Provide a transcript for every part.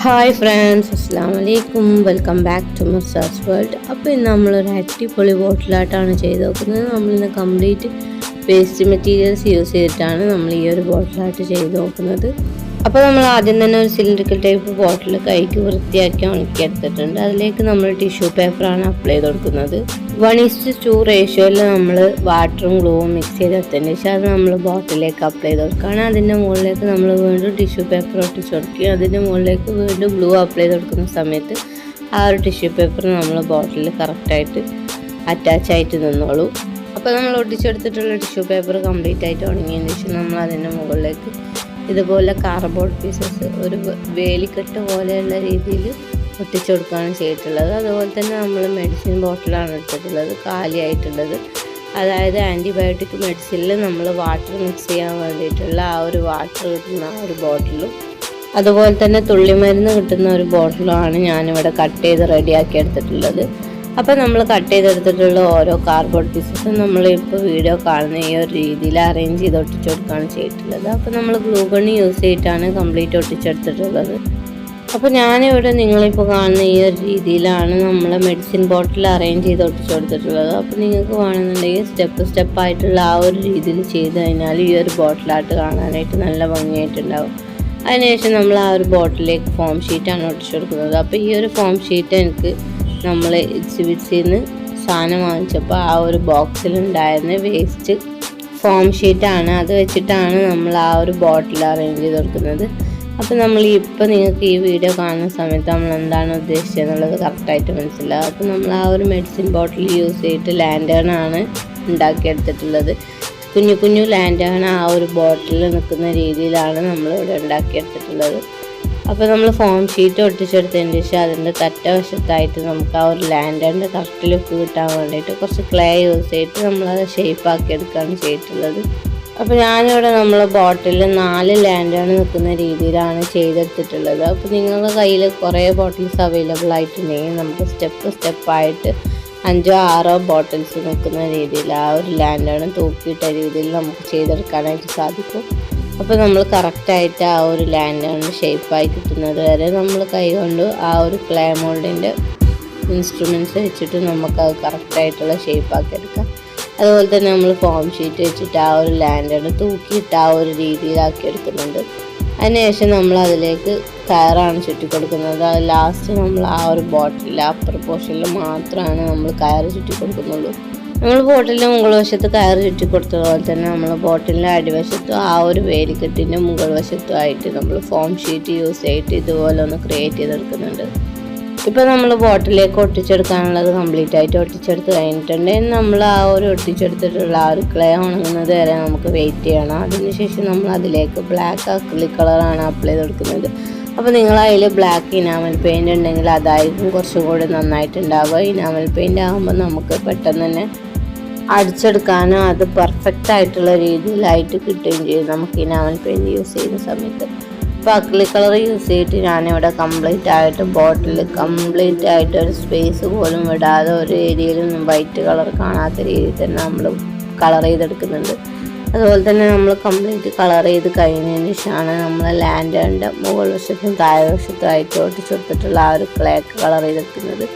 Hi friends, അസ്സലാമു അലൈക്കും. Welcome back to Mirza's world. അപ്പോൾ ഇന്ന് നമ്മളൊരു അടിപൊളി ബോട്ടിലായിട്ടാണ് ചെയ്ത് നോക്കുന്നത്. നമ്മളിന്ന് കംപ്ലീറ്റ് വേസ്റ്റ് മെറ്റീരിയൽസ് യൂസ് ചെയ്തിട്ടാണ് നമ്മൾ ഈ ഒരു ബോട്ടിലായിട്ട് ചെയ്ത് നോക്കുന്നത്. അപ്പോൾ നമ്മൾ ആദ്യം തന്നെ ഒരു സിലിണ്ടറിക്കൽ ടൈപ്പ് ബോട്ടിൽ കൈക്ക് വൃത്തിയാക്കി ഉണക്കിയെടുത്തിട്ടുണ്ട്. അതിലേക്ക് നമ്മൾ ടിഷ്യൂ പേപ്പറാണ് അപ്ലൈ ചെയ്ത് കൊടുക്കുന്നത്. 1:2 റേഷ്യോയിൽ നമ്മൾ വാട്ടറും ഗ്ലൂവും മിക്സ് ചെയ്തെടുത്തതിന് ശേഷം അത് നമ്മൾ ബോട്ടിലേക്ക് അപ്ലൈ ചെയ്ത് കൊടുക്കുകയാണ്. അതിൻ്റെ മുകളിലേക്ക് നമ്മൾ വീണ്ടും ടിഷ്യൂ പേപ്പർ ഒട്ടിച്ച് കൊടുക്കുകയും അതിൻ്റെ മുകളിലേക്ക് വീണ്ടും ഗ്ലൂ അപ്ലൈ ചെയ്ത് കൊടുക്കുന്ന സമയത്ത് ആ ഒരു ടിഷ്യൂ പേപ്പർ നമ്മൾ ബോട്ടിൽ കറക്റ്റായിട്ട് അറ്റാച്ച് ആയിട്ട് നിന്നോളൂ. അപ്പോൾ നമ്മൾ ഒട്ടിച്ചെടുത്തിട്ടുള്ള ടിഷ്യൂ പേപ്പർ കംപ്ലീറ്റ് ആയിട്ട് ഉണങ്ങിയതിന് ശേഷം നമ്മൾ അതിൻ്റെ മുകളിലേക്ക് ഇതുപോലെ കാർഡ്ബോർഡ് പീസസ് ഒരു വേലിക്കെട്ട് പോലെയുള്ള രീതിയിൽ ഒട്ടിച്ചു കൊടുക്കുകയാണ് ചെയ്തിട്ടുള്ളത്. അതുപോലെ തന്നെ നമ്മൾ മെഡിസിൻ ബോട്ടിലാണ് എടുത്തിട്ടുള്ളത്, കാലിയായിട്ടുള്ളത്. അതായത് ആൻറ്റിബയോട്ടിക് മെഡിസിനിൽ നമ്മൾ വാട്ടർ മിക്സ് ചെയ്യാൻ വേണ്ടിയിട്ടുള്ള ആ ഒരു വാട്ടർ കിട്ടുന്ന ആ ഒരു ബോട്ടിലും അതുപോലെ തന്നെ തുള്ളിമരുന്ന് കിട്ടുന്ന ഒരു ബോട്ടിലുമാണ് ഞാനിവിടെ കട്ട് ചെയ്ത് റെഡിയാക്കി എടുത്തിട്ടുള്ളത്. അപ്പോൾ നമ്മൾ കട്ട് ചെയ്തെടുത്തിട്ടുള്ള ഓരോ കാർഡ്ബോർഡ് പീസസും നമ്മളിപ്പോൾ വീഡിയോ കാണുന്ന ഈ ഒരു രീതിയിൽ അറേഞ്ച് ചെയ്ത് ഒട്ടിച്ചു കൊടുക്കുകയാണ് ചെയ്തിട്ടുള്ളത്. അപ്പോൾ നമ്മൾ ഗ്ലൂ ഗൺ യൂസ് ചെയ്തിട്ടാണ് കംപ്ലീറ്റ് ഒട്ടിച്ചെടുത്തിട്ടുള്ളത്. അപ്പോൾ ഞാനിവിടെ നിങ്ങളിപ്പോൾ കാണുന്ന ഈ ഒരു രീതിയിലാണ് നമ്മൾ മെഡിസിൻ ബോട്ടിൽ അറേഞ്ച് ചെയ്ത് ഒട്ടിച്ചു കൊടുത്തിട്ടുള്ളത്. അപ്പോൾ നിങ്ങൾക്ക് വേണമെന്നുണ്ടെങ്കിൽ സ്റ്റെപ്പായിട്ടുള്ള ആ ഒരു രീതിയിൽ ചെയ്ത് കഴിഞ്ഞാൽ ഈ ഒരു ബോട്ടിലായിട്ട് കാണാനായിട്ട് നല്ല ഭംഗിയായിട്ടുണ്ടാവും. അതിനുശേഷം നമ്മൾ ആ ഒരു ബോട്ടിലേക്ക് ഫോം ഷീറ്റാണ് ഒട്ടിച്ചു കൊടുക്കുന്നത്. അപ്പോൾ ഈ ഒരു ഫോം ഷീറ്റ് എനിക്ക് നമ്മൾ എക്സിബിറ്റ്സിൽ നിന്ന് സാധനം വാങ്ങിച്ചപ്പോൾ ആ ഒരു ബോക്സിലുണ്ടായിരുന്ന വേസ്റ്റ് ഫോം ഷീറ്റാണ്. അത് വെച്ചിട്ടാണ് നമ്മൾ ആ ഒരു ബോട്ടിൽ അറേഞ്ച് ചെയ്ത് കൊടുക്കുന്നത്. അപ്പോൾ നമ്മൾ ഇപ്പോൾ നിങ്ങൾക്ക് ഈ വീഡിയോ കാണുന്ന സമയത്ത് നമ്മൾ എന്താണ് ഉദ്ദേശിച്ചത് എന്നുള്ളത് കറക്റ്റായിട്ട് മനസ്സിലാവും. അപ്പോൾ നമ്മൾ ആ ഒരു മെഡിസിൻ ബോട്ടിൽ യൂസ് ചെയ്തിട്ട് ലാൻഡേണാണ് ഉണ്ടാക്കിയെടുത്തിട്ടുള്ളത്. കുഞ്ഞു കുഞ്ഞു ലാൻഡേൺ ആ ഒരു ബോട്ടിൽ നിൽക്കുന്ന രീതിയിലാണ് നമ്മളിവിടെ ഉണ്ടാക്കിയെടുത്തിട്ടുള്ളത്. അപ്പോൾ നമ്മൾ ഫോം ഷീറ്റ് ഒട്ടിച്ചെടുത്തതിന് ശേഷം അതിൻ്റെ വശത്തായിട്ട് നമുക്ക് ആ ഒരു ലാൻഡേണിൻ്റെ കറക്റ്റ് ലുക്ക് കിട്ടാൻ വേണ്ടിയിട്ട് കുറച്ച് ക്ലേ യൂസ് ചെയ്തിട്ട് നമ്മളത് ഷേപ്പാക്കി എടുക്കുകയാണ് ചെയ്തിട്ടുള്ളത്. അപ്പോൾ ഞാനിവിടെ നമ്മൾ ബോട്ടിൽ 4 ലാൻഡേൺ നിൽക്കുന്ന രീതിയിലാണ് ചെയ്തെടുത്തിട്ടുള്ളത്. അപ്പോൾ നിങ്ങളുടെ കയ്യിൽ കുറേ ബോട്ടിൽസ് അവൈലബിൾ ആയിട്ടുണ്ടെങ്കിൽ നമുക്ക് സ്റ്റെപ്പായിട്ട് 5-6 ബോട്ടിൽസ് നിൽക്കുന്ന രീതിയിൽ ആ ഒരു ലാൻഡേൺ തൂക്കിയിട്ട രീതിയിൽ നമുക്ക് ചെയ്തെടുക്കാനായിട്ട് സാധിക്കും. അപ്പോൾ നമ്മൾ കറക്റ്റായിട്ട് ആ ഒരു ലാൻഡേൺ ഷേപ്പായി കിട്ടുന്നത് വരെ നമ്മൾ കൈകൊണ്ട് ആ ഒരു ക്ലേ മോൾഡിൻ്റെ ഇൻസ്ട്രുമെൻറ്റ്സ് വെച്ചിട്ട് നമുക്കത് കറക്റ്റായിട്ടുള്ള ഷേപ്പാക്കി എടുക്കാം. അതുപോലെ തന്നെ നമ്മൾ ഫോം ഷീറ്റ് വെച്ചിട്ട് ആ ഒരു ലാൻഡേൺ തൂക്കിയിട്ട് ആ ഒരു രീതിയിലാക്കി എടുക്കുന്നുണ്ട്. അതിനുശേഷം നമ്മൾ അതിലേക്ക് കയറാണ് ചുറ്റി കൊടുക്കുന്നത്. അത് ലാസ്റ്റ് നമ്മൾ ആ ഒരു ബോട്ടിൽ അപ്പർ പോർഷനിൽ മാത്രമാണ് നമ്മൾ കയറ് ചുറ്റി കൊടുക്കുന്നുള്ളൂ. നമ്മൾ ബോട്ടിലിൻ്റെ മുകൾ വശത്ത് കയറ് ചുറ്റി കൊടുത്തതുപോലെ തന്നെ നമ്മൾ ബോട്ടിലിൻ്റെ അടിവശത്തും ആ ഒരു വേലിക്കെട്ടിൻ്റെ മുകൾ വശത്തുമായിട്ട് നമ്മൾ ഫോം ഷീറ്റ് യൂസ് ചെയ്തിട്ട് ഇതുപോലെ ഒന്ന് ക്രിയേറ്റ് ചെയ്തെടുക്കുന്നുണ്ട്. ഇപ്പോൾ നമ്മൾ ബോട്ടിലേക്ക് ഒട്ടിച്ചെടുക്കാനുള്ളത് കംപ്ലീറ്റ് ആയിട്ട് ഒട്ടിച്ചെടുത്ത് കഴിഞ്ഞിട്ടുണ്ട്. നമ്മൾ ആ ഒരു ഒട്ടിച്ചെടുത്തിട്ടുള്ള ആ ഒരു ക്ലേ ഉണങ്ങുന്നത് വരെ നമുക്ക് വെയിറ്റ് ചെയ്യണം. അതിനുശേഷം നമ്മൾ അതിലേക്ക് ബ്ലാക്ക് അക്രിലിക് കളറാണ് അപ്ലൈ ചെയ്ത് കൊടുക്കുന്നത്. അപ്പോൾ നിങ്ങൾ അതിൽ ബ്ലാക്ക് ഇനാമൽ പെയിൻറ് ഉണ്ടെങ്കിൽ അതായിരിക്കും കുറച്ചും കൂടി നന്നായിട്ടുണ്ടാവുക. ഇനാമൽ പെയിൻറ് ആകുമ്പോൾ നമുക്ക് പെട്ടെന്ന് തന്നെ അടിച്ചെടുക്കാനും അത് പെർഫെക്റ്റ് ആയിട്ടുള്ള രീതിയിലായിട്ട് കിട്ടുകയും ചെയ്യും നമുക്ക് ഇനാമൽ പെയിൻറ് യൂസ് ചെയ്യുന്ന സമയത്ത്. അപ്പോൾ അക്രിലിക് കളർ യൂസ് ചെയ്തിട്ട് ഞാനിവിടെ കംപ്ലീറ്റ് ആയിട്ട് ബോട്ടിൽ കംപ്ലീറ്റ് ആയിട്ട് ഒരു സ്പേസ് പോലും വിടാതെ ഒരു ഏരിയയിലൊന്നും വൈറ്റ് കളർ കാണാത്ത രീതിയിൽ തന്നെ നമ്മൾ കളർ ചെയ്തെടുക്കുന്നുണ്ട്. അതുപോലെ തന്നെ നമ്മൾ കംപ്ലീറ്റ് കളർ ചെയ്ത് കഴിഞ്ഞതിന് ശേഷമാണ് നമ്മൾ ലാൻഡേണിൻ്റെ മുകൾ വശത്തും താഴെ വശത്തുമായിട്ട് ഒട്ടിച്ചെടുത്തിട്ടുള്ള ആ ഒരു ക്ലേക്ക് കളർ ചെയ്തെടുക്കുന്നത്.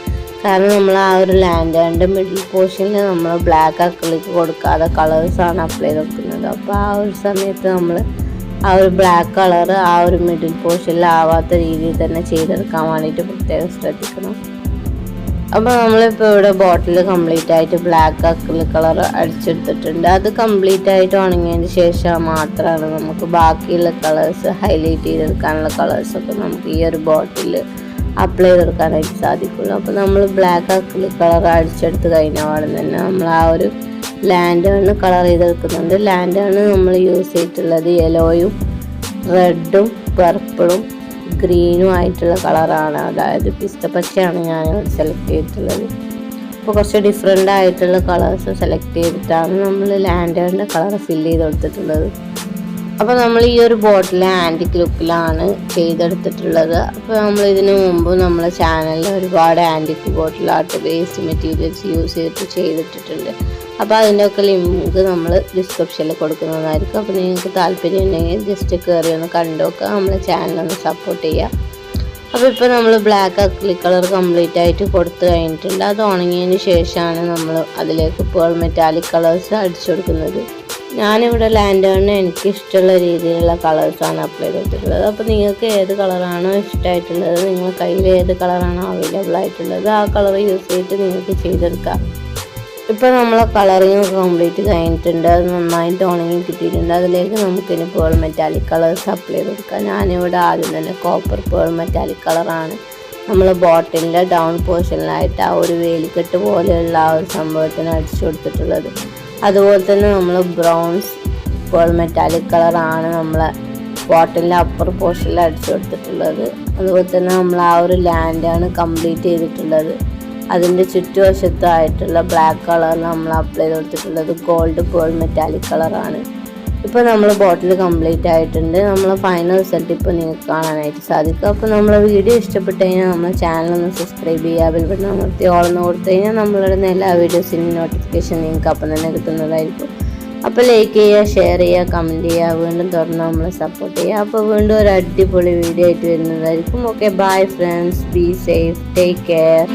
കാരണം നമ്മൾ ആ ഒരു ലാൻഡേണിൻ്റെ മിഡിൽ പോർഷനിൽ നമ്മൾ ബ്ലാക്ക് അക്രിലിക് കൊടുക്കാതെ കളേഴ്സാണ് അപ്ലൈ ചെയ്ത് കൊടുക്കുന്നത്. അപ്പോൾ ആ ഒരു സമയത്ത് നമ്മൾ ആ ഒരു ബ്ലാക്ക് കളർ ആ ഒരു മിഡിൽ പോർഷനിൽ ആവാത്ത രീതിയിൽ തന്നെ ചെയ്തെടുക്കാൻ വേണ്ടിയിട്ട് പ്രത്യേകം ശ്രദ്ധിക്കണം. അപ്പോൾ നമ്മളിപ്പോൾ ഇവിടെ ബോട്ടിൽ കംപ്ലീറ്റ് ആയിട്ട് ബ്ലാക്ക് അക്രിലിക് കളർ അടിച്ചെടുത്തിട്ടുണ്ട്. അത് കംപ്ലീറ്റ് ആയിട്ട് ഉണങ്ങിയതിന് ശേഷം മാത്രമാണ് നമുക്ക് ബാക്കിയുള്ള കളേഴ്സ് ഹൈലൈറ്റ് ചെയ്തെടുക്കാനുള്ള കളേഴ്സൊക്കെ നമുക്ക് ഈ ഒരു ബോട്ടിൽ അപ്ലൈ ചെയ്തെടുക്കാനായിട്ട് സാധിക്കുള്ളൂ. അപ്പോൾ നമ്മൾ ബ്ലാക്ക് അക്രിലിക് കളർ അടിച്ചെടുത്ത് കഴിഞ്ഞ പാടെ തന്നെ നമ്മൾ ആ ഒരു ലാൻഡേൺ കളർ ചെയ്തെടുക്കുന്നുണ്ട്. ലാൻഡേൺ നമ്മൾ യൂസ് ചെയ്തിട്ടുള്ളത് യെല്ലോയും റെഡും പർപ്പിളും ഗ്രീനും ആയിട്ടുള്ള കളറാണ്. അതായത് പിസ്ത പച്ചയാണ് ഞാനിവിടെ സെലക്ട് ചെയ്തിട്ടുള്ളത്. അപ്പോൾ കുറച്ച് ഡിഫറെൻ്റ് ആയിട്ടുള്ള കളേഴ്സ് സെലക്ട് ചെയ്തിട്ടാണ് നമ്മൾ ലാൻഡേണിൻ്റെ കളർ ഫില്ല് ചെയ്ത് കൊടുത്തിട്ടുള്ളത്. അപ്പോൾ നമ്മൾ ഈ ഒരു ബോട്ടിൽ ആൻറ്റിക് ലുക്കിലാണ് ചെയ്തെടുത്തിട്ടുള്ളത്. അപ്പോൾ നമ്മൾ ഇതിനു മുമ്പ് നമ്മളെ ചാനലിൽ ഒരുപാട് ആൻറ്റിക് ബോട്ടിലായിട്ട് വേസ്റ്റ് മെറ്റീരിയൽസ് യൂസ് ചെയ്തിട്ട് ചെയ്തിട്ടിട്ടുണ്ട്. അപ്പോൾ അതിൻ്റെയൊക്കെ ലിങ്ക് നമ്മൾ ഡിസ്ക്രിപ്ഷനിൽ കൊടുക്കുന്നതായിരിക്കും. അപ്പോൾ നിങ്ങൾക്ക് താല്പര്യം ഉണ്ടെങ്കിൽ ജസ്റ്റ് കയറി ഒന്ന് കണ്ടു നോക്കുക, നമ്മളെ ചാനലൊന്ന് സപ്പോർട്ട് ചെയ്യുക. അപ്പോൾ ഇപ്പോൾ നമ്മൾ ബ്ലാക്ക് അക്രിലിക് കളർ കംപ്ലീറ്റ് ആയിട്ട് കൊടുത്തു കഴിഞ്ഞിട്ടുണ്ട്. അത് ഉണങ്ങിയതിന് ശേഷമാണ് നമ്മൾ അതിലേക്ക് പേൾ മെറ്റാലിക് കളേഴ്സ് അടിച്ചു കൊടുക്കുന്നത്. ഞാനിവിടെ ലാൻഡേണിന് എനിക്ക് ഇഷ്ടമുള്ള രീതിയിലുള്ള കളേഴ്സാണ് അപ്ലൈ ചെയ്തിട്ടുള്ളത്. അപ്പോൾ നിങ്ങൾക്ക് ഏത് കളറാണോ ഇഷ്ടമായിട്ടുള്ളത്, നിങ്ങളുടെ കയ്യിൽ ഏത് കളറാണോ അവൈലബിൾ ആയിട്ടുള്ളത് ആ കളർ യൂസ് ചെയ്തിട്ട് നിങ്ങൾക്ക് ചെയ്തെടുക്കാം. ഇപ്പോൾ നമ്മളെ കളറിങ് കംപ്ലീറ്റ് കഴിഞ്ഞിട്ടുണ്ട്. അത് നന്നായിട്ട് ഉണങ്ങി കിട്ടിയിട്ടുണ്ട്. അതിലേക്ക് നമുക്കിനി പേൾ മെറ്റാലിക് കളേഴ്സ് അപ്ലൈ ചെയ്ത് കൊടുക്കാം. ഞാനിവിടെ ആദ്യം തന്നെ കോപ്പർ പേൾ മെറ്റാലിക് കളറാണ് നമ്മൾ ബോട്ടിലിൻ്റെ ഡൗൺ പോർഷനിലായിട്ട് ആ ഒരു വേലിക്കെട്ട് പോലെയുള്ള ആ ഒരു സംഭവത്തിന് അടിച്ചു കൊടുത്തിട്ടുള്ളത്. അതുപോലെ തന്നെ നമ്മൾ ബ്രൗൺസ് പേൾ മെറ്റാലിക് കളറാണ് നമ്മളെ ബോട്ടിലിൻ്റെ അപ്പർ പോർഷനിൽ അടിച്ചു കൊടുത്തിട്ടുള്ളത്. അതുപോലെ തന്നെ നമ്മൾ ആ ഒരു ലാൻഡാണ് കംപ്ലീറ്റ് ചെയ്തിട്ടുള്ളത്. അതിൻ്റെ ചുറ്റുവശത്തായിട്ടുള്ള ബ്ലാക്ക് കളർ നമ്മൾ അപ്ലൈ ചെയ്ത് കൊടുത്തിട്ടുള്ളത് ഗോൾഡ് പേൾ മെറ്റാലിക് കളറാണ്. ഇപ്പോൾ നമ്മൾ ബോട്ടിൽ കംപ്ലീറ്റ് ആയിട്ടുണ്ട്. നമ്മളെ ഫൈനൽ റിസൾട്ട് ഇപ്പോൾ നിങ്ങൾക്ക് കാണാനായിട്ട് സാധിക്കും. അപ്പോൾ നമ്മളെ വീഡിയോ ഇഷ്ടപ്പെട്ട് കഴിഞ്ഞാൽ നമ്മളെ ചാനലൊന്ന് സബ്സ്ക്രൈബ് ചെയ്യുക, ബെൽ ബട്ടൺ അമർത്തി ഓളെന്ന് കൊടുത്തു കഴിഞ്ഞാൽ നമ്മളിടുന്ന എല്ലാ വീഡിയോസിൻ്റെ നോട്ടിഫിക്കേഷൻ നിങ്ങൾക്ക് അപ്പം തന്നെ കിട്ടുന്നതായിരിക്കും. അപ്പോൾ ലൈക്ക് ചെയ്യുക, ഷെയർ ചെയ്യുക, കമൻറ്റ് ചെയ്യുക, വീണ്ടും തുറന്ന് നമ്മളെ സപ്പോർട്ട് ചെയ്യുക. അപ്പോൾ വീണ്ടും ഒരു അടിപൊളി വീഡിയോ ആയിട്ട് വരുന്നതായിരിക്കും. Okay, bye friends, be safe, take care.